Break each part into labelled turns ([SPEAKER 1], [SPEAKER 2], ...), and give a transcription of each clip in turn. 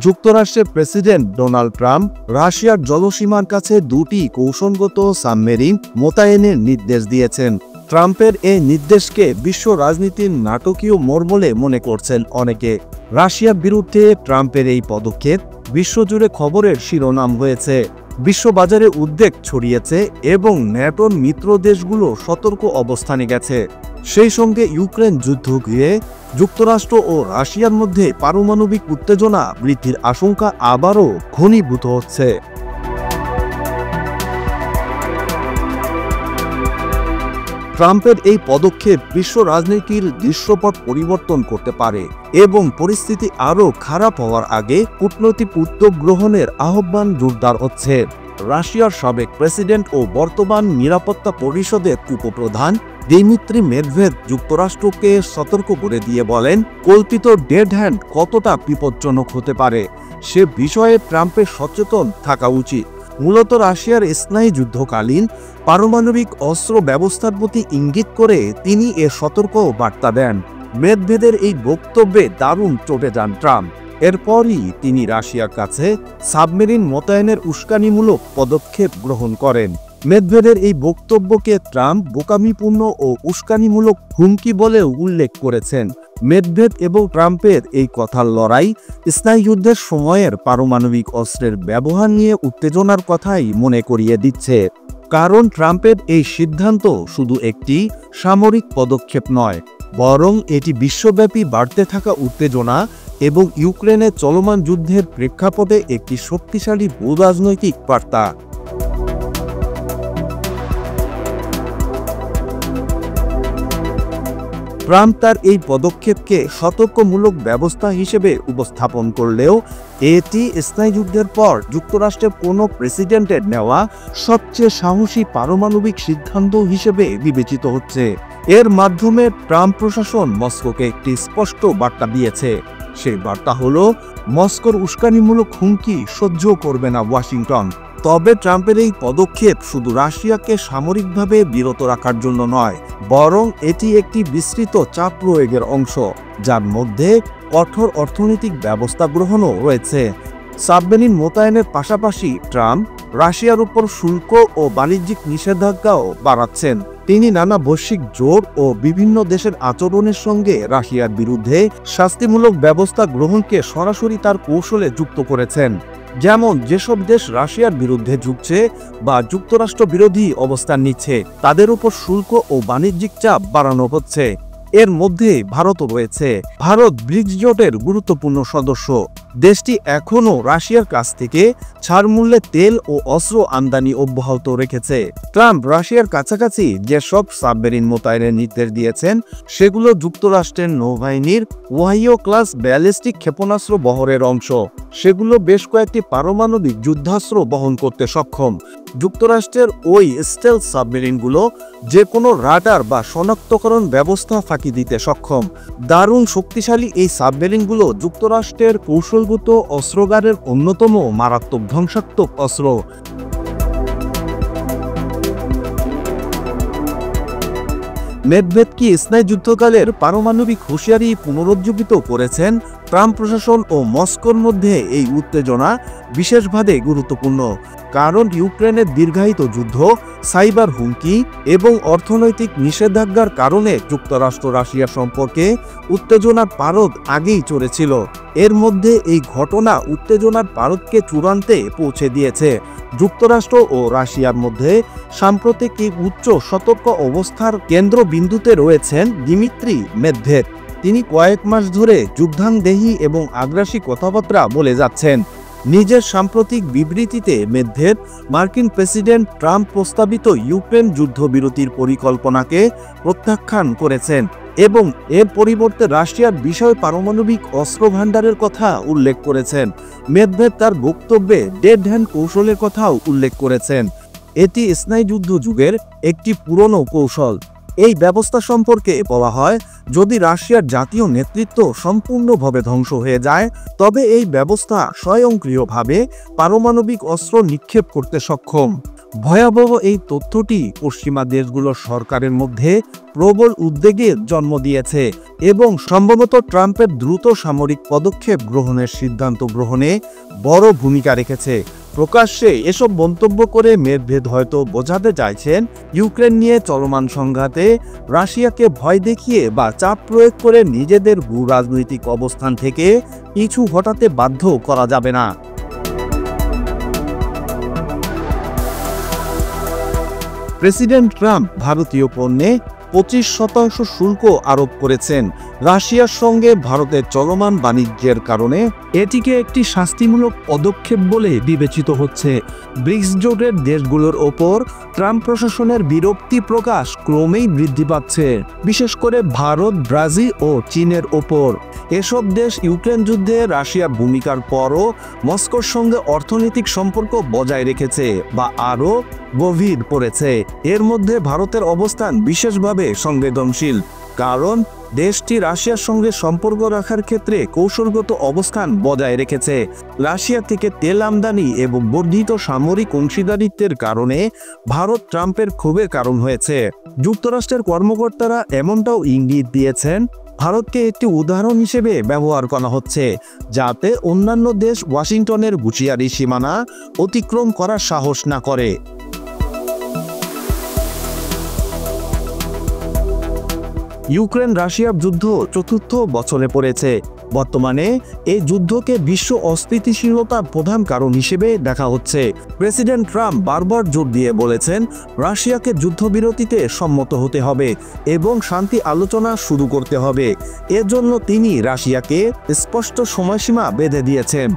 [SPEAKER 1] যুক্তরাষ্ট্রের president Donald Trump রাশিয়ার জলসীমার কাছে দুটি কৌশলগত সাবমেরিন মোতায়েনের নির্দেশ দিয়েছেন। ট্রাম্পের এই নির্দেশকে বিশ্ব রাজনীতির নাটকীয় মোড় বলে মনে করছেন অনেকে। রাশিয়ার বিরুদ্ধে ট্রাম্পের এই পদক্ষেপ বিশ্বজুড়ে খবরের শিরোনাম হয়েছে, বিশ্ববাজারে উদ্বেগ ছড়িয়েছে এবং ন্যাটোর মিত্র দেশগুলো সতর্ক অবস্থানে গেছে। সেই সঙ্গে ইউক্রেন যুদ্ধ ঘিরে যুক্তরাষ্ট্র ও রাশিয়ার মধ্যে পারমাণবিক উত্তেজনা বৃদ্ধির আশঙ্কা আবারও ঘনীভূত হচ্ছে। ট্রাম্পের এই পদক্ষেপ বিশ্ব রাজনীতির দৃশ্যপট পরিবর্তন করতে পারে এবং পরিস্থিতি আরও খারাপ হওয়ার আগে কূটনৈতিক উদ্যোগ গ্রহণের আহ্বান জোরদার হচ্ছে। রাশিয়ার সাবেক প্রেসিডেন্ট ও বর্তমান নিরাপত্তা পরিষদের উপপ্রধান দিমিত্রি মেদভেদেভ যুক্তরাষ্ট্রকে সতর্ক করে দিয়ে বলেন, কল্পিত ডেড হ্যান্ড কতটা বিপজ্জনক হতে পারে সে বিষয়ে ট্রাম্পের সচেতন থাকা উচিত। মূলত রাশিয়ার স্নায়ুযুদ্ধকালীন পারমাণবিক অস্ত্র ব্যবস্থার প্রতি ইঙ্গিত করে তিনি এ সতর্ক বার্তা দেন। মেদভেদের এই বক্তব্যে দারুণ চটে যান ট্রাম্প। এরপরই তিনি রাশিয়ার কাছে সাবমেরিন মোতায়েনের উস্কানিমূলক পদক্ষেপ গ্রহণ করেন। মেদভেদের এই বক্তব্যকে ট্রাম্প বোকামিপূর্ণ ও উস্কানিমূলক হুমকি বলেও উল্লেখ করেছেন। মেদভেদ এবং ট্রাম্পের এই কথার লড়াই স্নায়ুযুদ্ধের সময়ের পারমাণবিক অস্ত্রের ব্যবহার নিয়ে উত্তেজনার কথাই মনে করিয়ে দিচ্ছে। কারণ ট্রাম্পের এই সিদ্ধান্ত শুধু একটি সামরিক পদক্ষেপ নয়, বরং এটি বিশ্বব্যাপী বাড়তে থাকা উত্তেজনা এবং ইউক্রেনের চলমান যুদ্ধের প্রেক্ষাপটে একটি শক্তিশালী ভূরাজনৈতিক বার্তা। ট্রাম্প তার এই পদক্ষেপকে সতর্কমূলক ব্যবস্থা হিসেবে উপস্থাপন করলেও এটি স্নায়ুযুদ্ধের পর যুক্তরাষ্ট্রের কোনো প্রেসিডেন্টের নেওয়া সবচেয়ে সাহসী পারমাণবিক সিদ্ধান্ত হিসেবে বিবেচিত হচ্ছে। এর মাধ্যমে ট্রাম্প প্রশাসন মস্কোকে একটি স্পষ্ট বার্তা দিয়েছে। সেই বার্তা হলো, মস্কোর উস্কানিমূলক হুমকি সহ্য করবে না ওয়াশিংটন। তবে ট্রাম্পের এই পদক্ষেপ শুধু রাশিয়াকে সামরিকভাবে বিরত রাখার জন্য নয়, বরং এটি একটি বিস্তৃত চাপ প্রয়োগের অংশ, যার মধ্যে কঠোর অর্থনৈতিক ব্যবস্থা গ্রহণও রয়েছে। সাবমেরিন মোতায়েনের পাশাপাশি ট্রাম্প রাশিয়ার উপর শুল্ক ও বাণিজ্যিক নিষেধাজ্ঞাও বাড়াচ্ছেন। তিনি নানা বৈশ্বিক জোট ও বিভিন্ন দেশের আচরণের সঙ্গে রাশিয়ার বিরুদ্ধে শাস্তিমূলক ব্যবস্থা গ্রহণকে সরাসরি তার কৌশলে যুক্ত করেছেন। যেমন যেসব দেশ রাশিয়ার বিরুদ্ধে ঝুঁকছে বা যুক্তরাষ্ট্র বিরোধী অবস্থান নিচ্ছে, তাদের উপর শুল্ক ও বাণিজ্যিক চাপ বাড়ানো হচ্ছে। এর মধ্যে ভারতও রয়েছে। ভারত ব্রিক্স জোটের গুরুত্বপূর্ণ সদস্য। দেশটি এখনও রাশিয়ার কাছ থেকে ছাড় মূল্যে তেল ও অস্ত্র আমদানি অব্যাহত রেখেছে। ট্রাম্প রাশিয়ার কাছাকাছি যেসব সাবমেরিন মোতায়েনের নির্দেশ দিয়েছেন, সেগুলো যুক্তরাষ্ট্রের নৌবাহিনীর ওহাইও ক্লাস ব্যালিস্টিক ক্ষেপণাস্ত্র বহরের অংশ। সেগুলো বেশ কয়েকটি পারমাণবিক যুদ্ধাস্ত্র বহন করতে সক্ষম। যুক্তরাষ্ট্রের ওই স্টেলথ সাবমেরিনগুলো যে কোনো রাডার বা শনাক্তকরণ ব্যবস্থা ফাঁকি দিতে সক্ষম। দারুণ শক্তিশালী এই সাবমেরিনগুলো যুক্তরাষ্ট্রের কৌশলগত অস্ত্রাগারের অন্যতম মারাত্মক ধ্বংসাত্মক অস্ত্র। মেদভেদ কি স্নায়ুযুদ্ধকালের পারমাণবিক হুঁশিয়ারি পুনরুজ্জীবিত করেছেন। ট্রাম্প প্রশাসন ও মস্কোর মধ্যে এই উত্তেজনা বিশেষভাবে গুরুত্বপূর্ণ, কারণ ইউক্রেনের দীর্ঘায়িত যুদ্ধ, সাইবার হুমকি এবং অর্থনৈতিক নিষেধাজ্ঞার কারণে যুক্তরাষ্ট্র রাশিয়া সম্পর্কে উত্তেজনার পারদ আগেই চড়েছিল। এর মধ্যে এই ঘটনা উত্তেজনার পারদকে চূড়ান্তে পৌঁছে দিয়েছে। যুক্তরাষ্ট্র ও রাশিয়ার মধ্যে সাম্প্রতিক এই উচ্চ সতর্ক অবস্থার কেন্দ্রবিন্দুতে রয়েছেন দিমিত্রি মেদভেদেভ। তিনি কয়েক মাস ধরে যুদ্ধাংদেহী এবং আগ্রাসী কথাবার্তা বলে যাচ্ছেন। নিজের সাম্প্রতিক বিবৃতিতে মেদভেদেভ মার্কিন প্রেসিডেন্ট ট্রাম্প প্রস্তাবিত ইউক্রেন যুদ্ধবিরতির পরিকল্পনাকে প্রত্যাখ্যান করেছেন এবং এর পরিবর্তে রাশিয়ার বিষয় পারমাণবিক অস্ত্র ভাণ্ডারের কথা উল্লেখ করেছেন। মেদভেদেভ তার বক্তব্যে ডেড হ্যান্ড কৌশলের কথাও উল্লেখ করেছেন। এটি স্নায়ুযুদ্ধ যুগের একটি পুরনো কৌশল। এই ব্যবস্থা সম্পর্কে বলা হয়, যদি রাশিয়ার জাতীয় নেতৃত্ব সম্পূর্ণভাবে ধ্বংস হয়ে যায় তবে এই ব্যবস্থা স্বয়ংক্রিয়ভাবে পারমাণবিক অস্ত্র নিক্ষেপ করতে সক্ষম। ভয়াবহ এই তথ্যটি পশ্চিমা দেশগুলোর সরকারের মধ্যে প্রবল উদ্বেগের জন্ম দিয়েছে এবং সম্ভবত ট্রাম্পের দ্রুত সামরিক পদক্ষেপ গ্রহণের সিদ্ধান্ত গ্রহণে বড় ভূমিকা রেখেছে। প্রকাশ্যে এসব মন্তব্য করে মেদভেদ হয়তো বোঝাতে চাইছেন ইউক্রেন নিয়ে চলমান সংঘাতে রাশিয়াকে ভয় দেখিয়ে বা চাপ প্রয়োগ করে নিজেদের ভূ রাজনৈতিক অবস্থান থেকে পিছু হটাতে বাধ্য করা যাবে না। প্রেসিডেন্ট ট্রাম্প ভারতীয় পণ্যে 25% শুল্ক আরোপ করেছেন। রাশিয়ার সঙ্গে ভারতের চলমান বাণিজ্যের কারণে এটিকে একটি শাস্তিমূলক পদক্ষেপ বলে বিবেচিত হচ্ছে। ব্রিক্স জোটের দেশগুলোর ওপর ট্রাম্প প্রশাসনের বিরক্তি প্রকাশ ক্রমেই বৃদ্ধি পাচ্ছে, বিশেষ করে ভারত, ব্রাজিল ও চীনের ওপর। এসব দেশ ইউক্রেন যুদ্ধে রাশিয়ার ভূমিকার পরও মস্কোর সঙ্গে অর্থনৈতিক সম্পর্ক বজায় রেখেছে বা আরও গভীর করেছে। এর মধ্যে ভারতের অবস্থান বিশেষভাবে সংবেদনশীল, কারণ দেশটি রাশিয়ার সঙ্গে সম্পর্ক রাখার ক্ষেত্রে কৌশলগত অবস্থান বজায় রেখেছে। রাশিয়া থেকে তেল আমদানি এবং বর্ধিত সামরিক অংশীদারিত্বের কারণে ভারত ট্রাম্পের ক্ষোভের কারণ হয়েছে। যুক্তরাষ্ট্রের কর্মকর্তারা এমনটাও ইঙ্গিত দিয়েছেন, ভারতকে একটি উদাহরণ হিসেবে ব্যবহার করা হচ্ছে, যাতে অন্যান্য দেশ ওয়াশিংটনের হুঁশিয়ারি সীমানা অতিক্রম করার সাহস না করে। ইউক্রেন রাশিয়ার যুদ্ধ চতুর্থ বছরে পড়েছে। বর্তমানে এই যুদ্ধকে বিশ্ব অস্থিতিশীলতার প্রধান কারণ হিসেবে দেখা হচ্ছে। প্রেসিডেন্ট ট্রাম্প বারবার জোর দিয়ে বলেছেন, রাশিয়াকে যুদ্ধবিরতিতে সম্মত হতে হবে এবং শান্তি আলোচনা শুরু করতে হবে। এর জন্য তিনি রাশিয়াকে স্পষ্ট সময়সীমা বেঁধে দিয়েছেন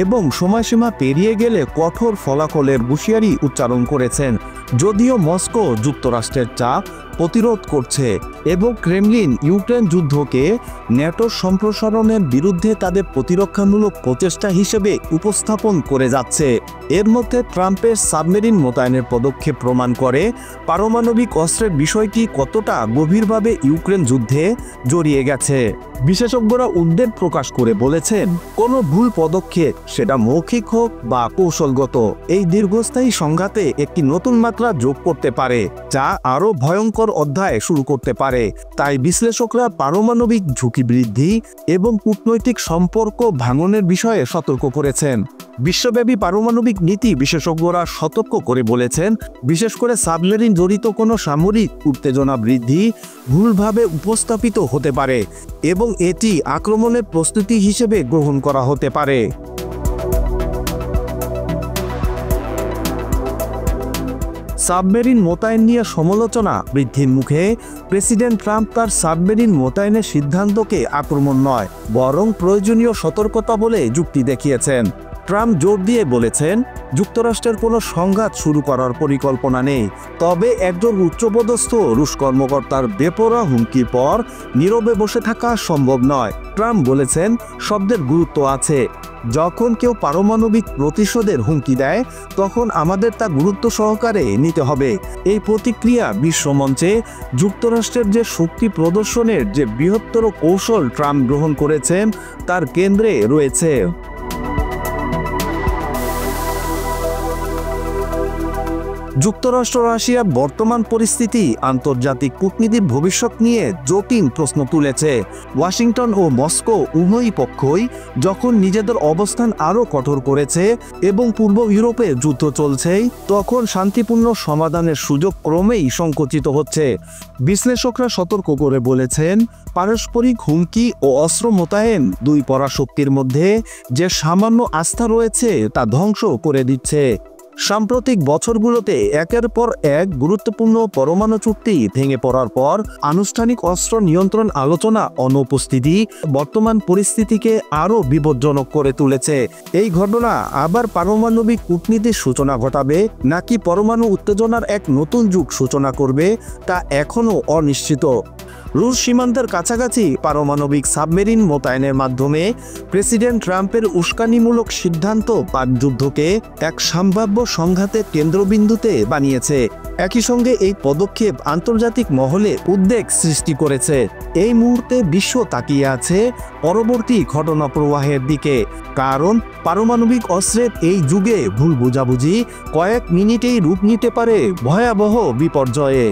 [SPEAKER 1] এবং সময়সীমা পেরিয়ে গেলে কঠোর ফলাফলের হুঁশিয়ারি উচ্চারণ করেছেন। যদিও মস্কো যুক্তরাষ্ট্রের চাপ প্রতিরোধ করছে এবং ক্রেমলিন ইউক্রেন যুদ্ধকে ন্যাটোর সম্প্রসারণের বিরুদ্ধে তাদের প্রতিরক্ষামূলক প্রচেষ্টা হিসেবে উপস্থাপন করে যাচ্ছে। এর মধ্যে ট্রাম্পের সাবমেরিন মোতায়েনের পদক্ষেপ প্রমাণ করে পারমাণবিক অস্ত্রের বিষয়টি কতটা গভীরভাবে ইউক্রেন যুদ্ধে জড়িয়ে গেছে। বিশেষজ্ঞরা উদ্বেগ প্রকাশ করে বলেছেন, কোনো ভুল পদক্ষেপ, সেটা মৌখিক হোক বা কৌশলগত, এই দীর্ঘস্থায়ী সংঘাতে একটি নতুন মাত্রা যোগ করতে পারে, যা আরও ভয়ঙ্কর অধ্যায় শুরু করতে পারে। তাই বিশ্লেষকরা পারমাণবিক ঝুঁকি বৃদ্ধি এবং কূটনৈতিক সম্পর্ক ভাঙনের বিষয়ে সতর্ক করেছেন। বিশ্বব্যাপী পারমাণবিক নীতি বিশেষজ্ঞরা সতর্ক করে বলেছেন, বিশেষ করে সাবমেরিন জড়িত কোনো সামরিক উত্তেজনা বৃদ্ধি ভুলভাবে উপস্থাপিত হতে পারে এবং এটি আক্রমণের প্রস্তুতি হিসেবে গ্রহণ করা হতে পারে। সাবমেরিন মোতায়েন নিয়ে সমালোচনা বৃদ্ধির মুখে প্রেসিডেন্ট ট্রাম্প তার সাবমেরিন মোতায়েনের সিদ্ধান্তকে আক্রমণ নয়, বরং প্রয়োজনীয় সতর্কতা বলে যুক্তি দেখিয়েছেন। ট্রাম্প জোর দিয়ে বলেছেন, যুক্তরাষ্ট্রের কোনো সংঘাত শুরু করার পরিকল্পনা নেই, তবে একজন উচ্চপদস্থ রুশ কর্মকর্তার বেপরোয়া হুমকির পর নীরবে বসে থাকা সম্ভব নয়। ট্রাম্প বলেছেন, শব্দের গুরুত্ব আছে। যখন কেউ পারমাণবিক প্রতিশোধের হুমকি দেয় তখন আমাদের তা গুরুত্ব সহকারে নিতে হবে। এই প্রতিক্রিয়া বিশ্বমঞ্চে যুক্তরাষ্ট্রের যে শক্তি প্রদর্শনের যে বৃহত্তর কৌশল ট্রাম্প গ্রহণ করেছেন তার কেন্দ্রে রয়েছে। যুক্তরাষ্ট্র রাশিয়ার বর্তমান পরিস্থিতি আন্তর্জাতিক কূটনীতির ভবিষ্যৎ নিয়ে জটিল প্রশ্ন তুলেছে। ওয়াশিংটন ও মস্কো উভয় পক্ষই যখন নিজেদের অবস্থান আরও কঠোর করেছে এবং পূর্ব ইউরোপে যুদ্ধ চলছে, তখন শান্তিপূর্ণ সমাধানের সুযোগ ক্রমেই সংকুচিত হচ্ছে। বিশ্লেষকরা সতর্ক করে বলেছেন, পারস্পরিক হুমকি ও অস্ত্র মোতায়েন দুই পরাশক্তির মধ্যে যে সামান্য আস্থা রয়েছে তা ধ্বংস করে দিচ্ছে। সাম্প্রতিক বছরগুলোতে একের পর এক গুরুত্বপূর্ণ পরমাণু চুক্তি ভেঙে পড়ার পর আনুষ্ঠানিক অস্ত্র নিয়ন্ত্রণ আলোচনা অনুপস্থিতি বর্তমান পরিস্থিতিকে আরও বিপজ্জনক করে তুলেছে। এই ঘটনা আবার পারমাণবিক কূটনীতির সূচনা ঘটাবে নাকি পরমাণু উত্তেজনার এক নতুন যুগ সূচনা করবে তা এখনও অনিশ্চিত। রুশ সীমান্তের কাছাকাছি পারমাণবিক সাবমেরিন মোতায়েনের মাধ্যমে প্রেসিডেন্ট ট্রাম্পের উস্কানিমূলক সিদ্ধান্ত পাক যুদ্ধকে এক সম্ভাব্য সংঘাতের কেন্দ্রবিন্দুতে বানিয়েছে। একই সঙ্গে এই পদক্ষেপ আন্তর্জাতিক মহলে উদ্বেগ সৃষ্টি করেছে। এই মুহূর্তে বিশ্ব তাকিয়ে আছে পরবর্তী ঘটনা প্রবাহের দিকে, কারণ পারমাণবিক অস্ত্রের এই যুগে ভুল বোঝাবুঝি কয়েক মিনিটেই রূপ নিতে পারে ভয়াবহ বিপর্যয়ে।